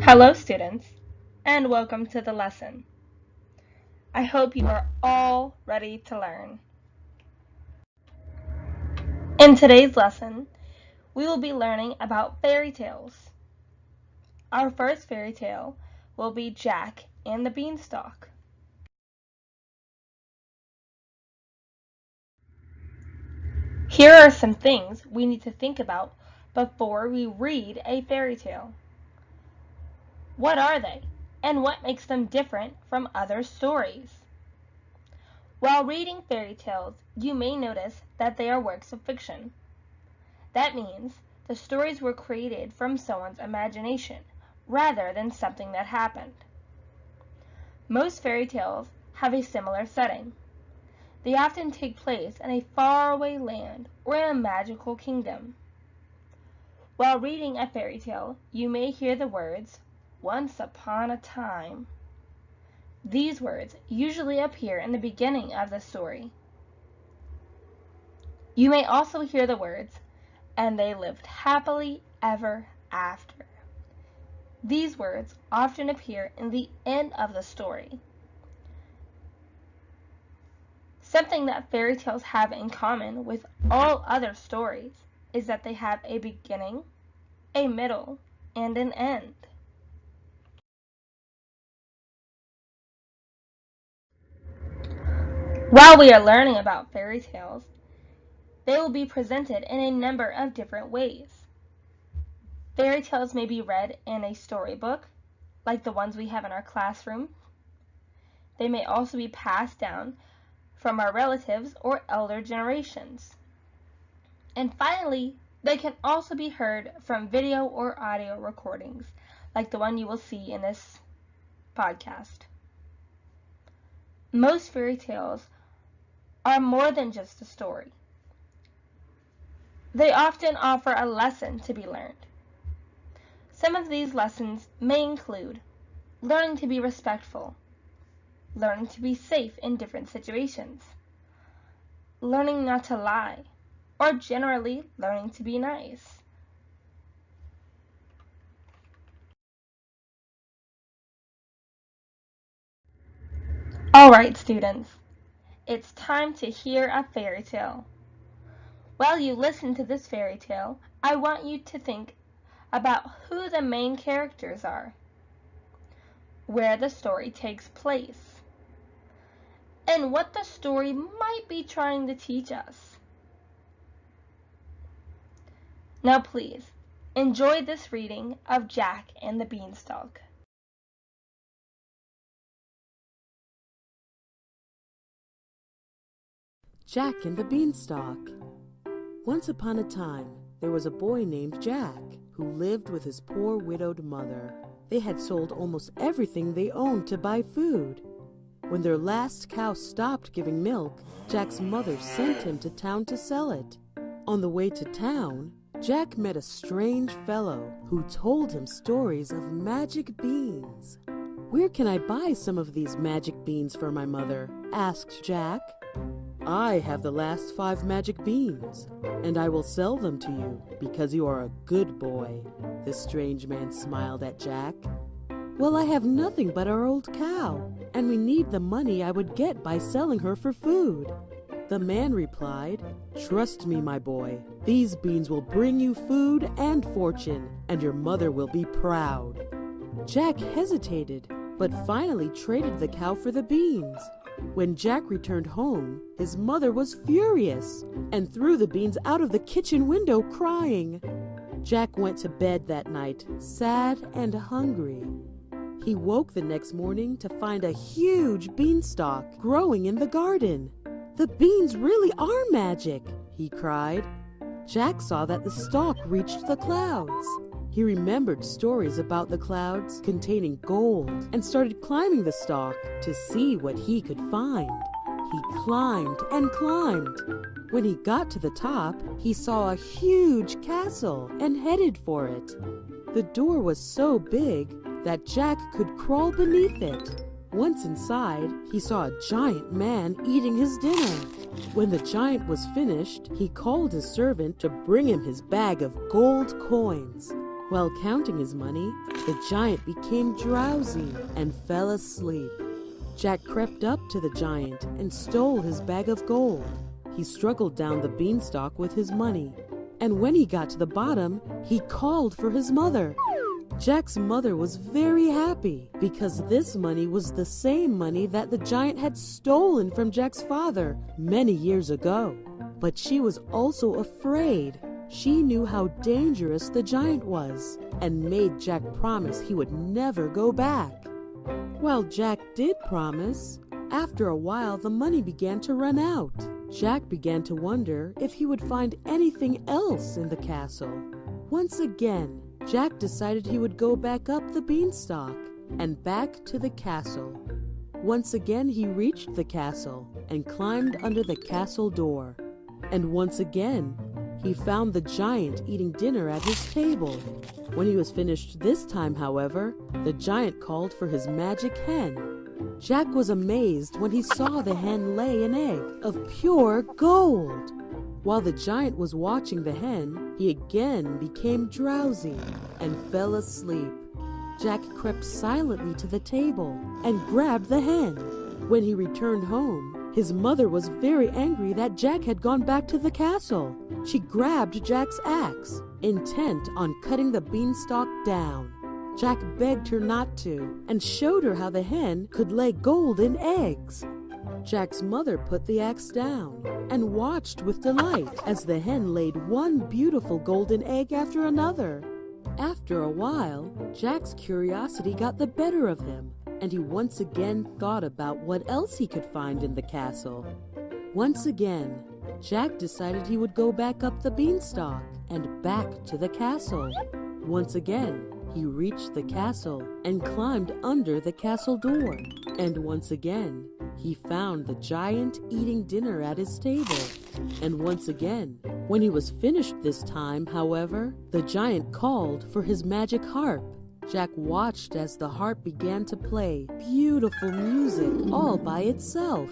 Hello, students, and welcome to the lesson. I hope you are all ready to learn. In today's lesson, we will be learning about fairy tales. Our first fairy tale will be Jack and the Beanstalk. Here are some things we need to think about before we read a fairy tale. What are they, and what makes them different from other stories? While reading fairy tales, you may notice that they are works of fiction. That means the stories were created from someone's imagination rather than something that happened. Most fairy tales have a similar setting. They often take place in a faraway land or in a magical kingdom. While reading a fairy tale, you may hear the words, "Once upon a time." These words usually appear in the beginning of the story. You may also hear the words, "and they lived happily ever after." These words often appear in the end of the story. Something that fairy tales have in common with all other stories is that they have a beginning, a middle, and an end. While we are learning about fairy tales, they will be presented in a number of different ways. Fairy tales may be read in a storybook, like the ones we have in our classroom. They may also be passed down from our relatives or elder generations. And finally, they can also be heard from video or audio recordings, like the one you will see in this podcast. Most fairy tales are more than just a story. They often offer a lesson to be learned. Some of these lessons may include learning to be respectful, learning to be safe in different situations, learning not to lie, or generally learning to be nice. Alright, students, it's time to hear a fairy tale. While you listen to this fairy tale, I want you to think about who the main characters are, where the story takes place, and what the story might be trying to teach us. Now please, enjoy this reading of Jack and the Beanstalk. Jack and the Beanstalk. Once upon a time, there was a boy named Jack who lived with his poor widowed mother. They had sold almost everything they owned to buy food. When their last cow stopped giving milk, Jack's mother sent him to town to sell it. On the way to town, Jack met a strange fellow who told him stories of magic beans. "Where can I buy some of these magic beans for my mother?" asked Jack. "I have the last 5 magic beans, and I will sell them to you because you are a good boy." The strange man smiled at Jack. "Well, I have nothing but our old cow, and we need the money I would get by selling her for food." The man replied, "Trust me, my boy. These beans will bring you food and fortune, and your mother will be proud." Jack hesitated, but finally traded the cow for the beans. When Jack returned home, his mother was furious and threw the beans out of the kitchen window crying. Jack went to bed that night, sad and hungry. He woke the next morning to find a huge beanstalk growing in the garden. "The beans really are magic," he cried. Jack saw that the stalk reached the clouds. He remembered stories about the clouds containing gold and started climbing the stalk to see what he could find. He climbed and climbed. When he got to the top, he saw a huge castle and headed for it. The door was so big that Jack could crawl beneath it. Once inside, he saw a giant man eating his dinner. When the giant was finished, he called his servant to bring him his bag of gold coins. While counting his money, the giant became drowsy and fell asleep. Jack crept up to the giant and stole his bag of gold. He struggled down the beanstalk with his money, and when he got to the bottom, he called for his mother. Jack's mother was very happy because this money was the same money that the giant had stolen from Jack's father many years ago. But she was also afraid. She knew how dangerous the giant was and made Jack promise he would never go back. Well, Jack did promise. After a while, the money began to run out. Jack began to wonder if he would find anything else in the castle. Once again, Jack decided he would go back up the beanstalk and back to the castle. Once again, he reached the castle and climbed under the castle door. And once again, he found the giant eating dinner at his table. When he was finished this time, however, the giant called for his magic hen. Jack was amazed when he saw the hen lay an egg of pure gold. While the giant was watching the hen, he again became drowsy and fell asleep. Jack crept silently to the table and grabbed the hen. When he returned home, his mother was very angry that Jack had gone back to the castle. She grabbed Jack's axe, intent on cutting the beanstalk down. Jack begged her not to and showed her how the hen could lay golden eggs. Jack's mother put the axe down and watched with delight as the hen laid one beautiful golden egg after another. After a while, Jack's curiosity got the better of him, and he once again thought about what else he could find in the castle. Once again, Jack decided he would go back up the beanstalk and back to the castle. Once again, he reached the castle and climbed under the castle door. And once again, he found the giant eating dinner at his table. And once again, when he was finished this time, however, the giant called for his magic harp. Jack watched as the harp began to play beautiful music all by itself.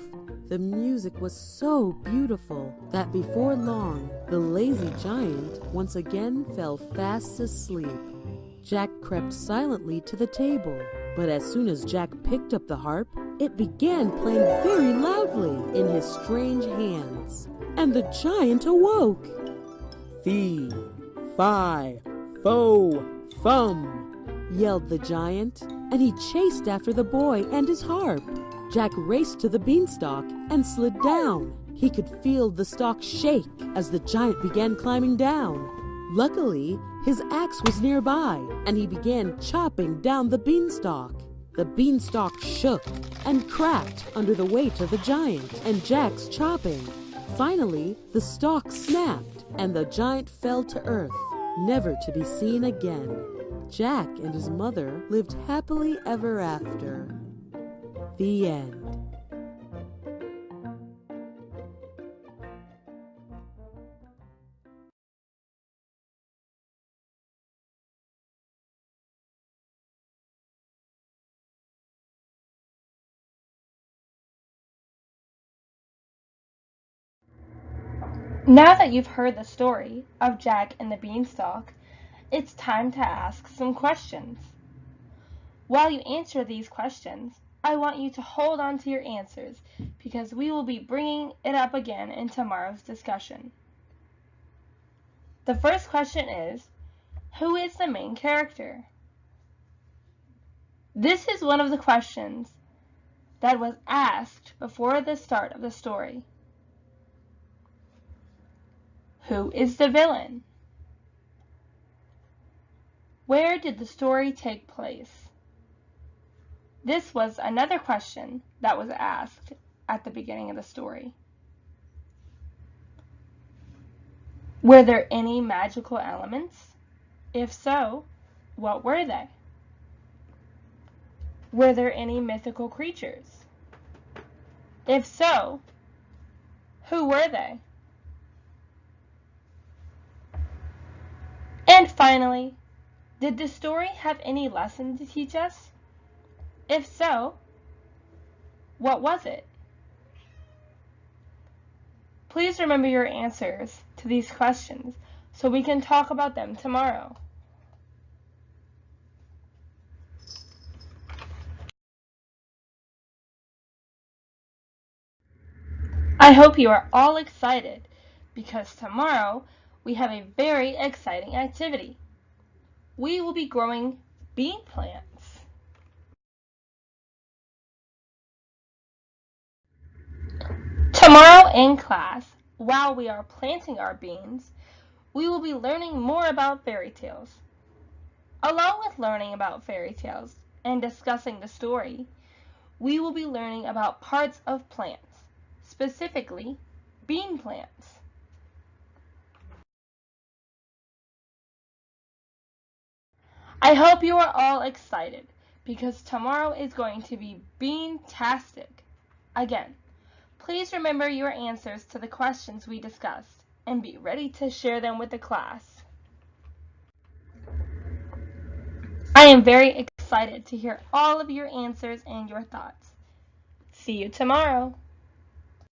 The music was so beautiful that before long, the lazy giant once again fell fast asleep. Jack crept silently to the table, but as soon as Jack picked up the harp, it began playing very loudly in his strange hands, and the giant awoke. "Fee, fi, fo, fum," yelled the giant, and he chased after the boy and his harp. Jack raced to the beanstalk and slid down. He could feel the stalk shake as the giant began climbing down. Luckily, his axe was nearby, and he began chopping down the beanstalk. The beanstalk shook and cracked under the weight of the giant and Jack's chopping. Finally, the stalk snapped, and the giant fell to earth, never to be seen again. Jack and his mother lived happily ever after. The end. Now that you've heard the story of Jack and the Beanstalk, it's time to ask some questions. While you answer these questions, I want you to hold on to your answers because we will be bringing it up again in tomorrow's discussion. The first question is, who is the main character? This is one of the questions that was asked before the start of the story. Who is the villain? Where did the story take place? This was another question that was asked at the beginning of the story. Were there any magical elements? If so, what were they? Were there any mythical creatures? If so, who were they? And finally, did the story have any lesson to teach us? If so, what was it? Please remember your answers to these questions so we can talk about them tomorrow. I hope you are all excited because tomorrow we have a very exciting activity. We will be growing bean plants. Tomorrow in class, while we are planting our beans, we will be learning more about fairy tales. Along with learning about fairy tales and discussing the story, we will be learning about parts of plants, specifically bean plants. I hope you are all excited because tomorrow is going to be bean-tastic. Again, please remember your answers to the questions we discussed and be ready to share them with the class. I am very excited to hear all of your answers and your thoughts. See you tomorrow.